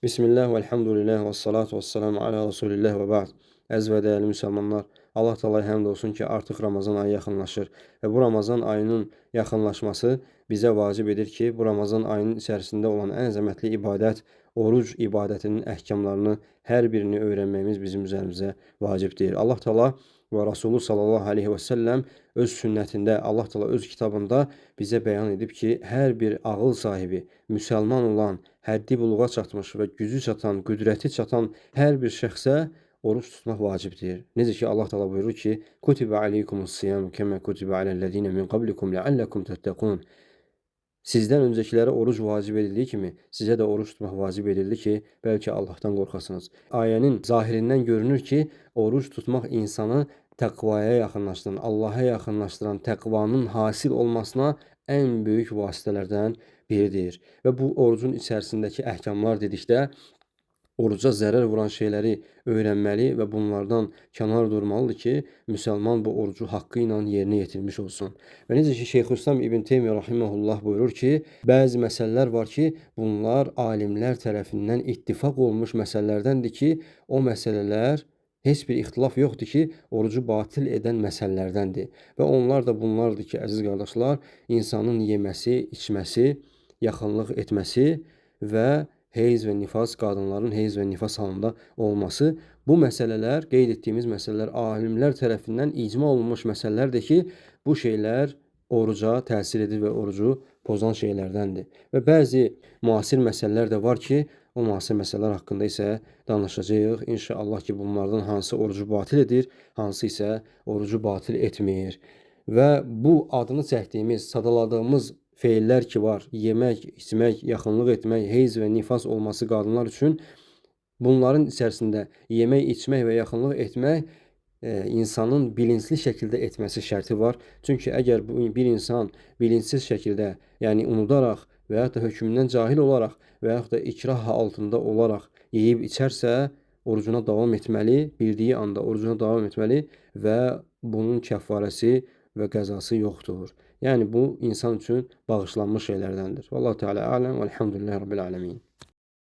Bismillah və elhamdülillah və salatu və selamu alə Rasulillah və ba'd. Əziz və dəyərli müsəlmanlar, Allah Taalaya həmd olsun ki, artıq Ramazan ayı yaxınlaşır və bu Ramazan ayının yaxınlaşması bizə vacib edir ki, bu Ramazan ayının içərisində olan ən əzəmətli ibadət, oruc ibadətinin əhkamlarını hər birini öyrənməyimiz bizim üzərimizə vacibdir. Allah Taala və Rasulü sallallahu aleyhi və səlləm öz sünnətində, Allah Taala öz kitabında bizə bəyan edib ki, hər bir ağıl sahibi, müsəlman olan, həddi buluğa çatmış və gücü çatan, qüdrəti çatan hər bir şəxsə oruç tutmaq vacibdir. Necə ki, Allah Taala buyurur ki, "Kutiba aleykumus-siyam kema kutiba alellezine min qablikum leallekum tettaqun." Sizdən öncəkilərə oruc vacib edildiyi kimi, sizə də oruç tutmaq vacib edildi ki, bəlkə Allahdan qorxasınız. Ayənin zahirindən görünür ki, oruc tutmaq insanı təqvaya yaxınlaşdıran, Allaha yaxınlaşdıran, təqvanın hasil olmasına ən böyük vasitələrdən biridir. Və bu orucun içərisindəki əhkamlar dedikdə, oruca zərər vuran şeyləri öyrənməli və bunlardan kənar durmalıdır ki, müsəlman bu orucu haqqı ilə yerinə yetirmiş olsun. Və necə ki, Şeyxülislam İbn Teymiyyə rahimehullah buyurur ki, bəzi məsələlər var ki, bunlar alimlər tərəfindən ittifaq olmuş məsələlərdəndir ki, o məsələlər heç bir ixtilaf yoxdur ki, orucu batil edən məsələlərdəndir. Və onlar da bunlardır ki, əziz qardaşlar, insanın yeməsi, içməsi, yaxınlıq etməsi və heyz və nifas, qadınların heyz və nifas halında olması, bu məsələlər, qeyd etdiyimiz məsələlər alimlər tərəfindən icma olunmuş məsələlərdir ki, bu şeylər oruca təsir edir və orucu pozan şeylərdəndir. Və bəzi müasir məsələlər də var ki, o müasir məsələlər haqqında isə danışacağıq. İnşallah ki, bunlardan hansı orucu batil edir, hansı isə orucu batil etmir. Və bu adını çəkdiyimiz, sadaladığımız feillər ki var, yemək, içmək, yaxınlıq etmək, heyz və nifas olması qadınlar üçün, bunların içərisində yemək, içmək və yaxınlıq etmək insanın bilinçli şəkildə etməsi şərti var. Çünki əgər bir insan bilinçsiz şəkildə, yəni unudaraq və yaxud da hökmündən cahil olaraq və yaxud da ikrah altında olaraq yeyib içərsə, orucuna davam etməli, bildiyi anda orucuna davam etməli və bunun kəffarəsi və qəzası yoxdur. Yəni bu insan üçün bağışlanmış şeylərdəndir. Vallahu Teala aləm və elhamdülillahi rabbil alamin.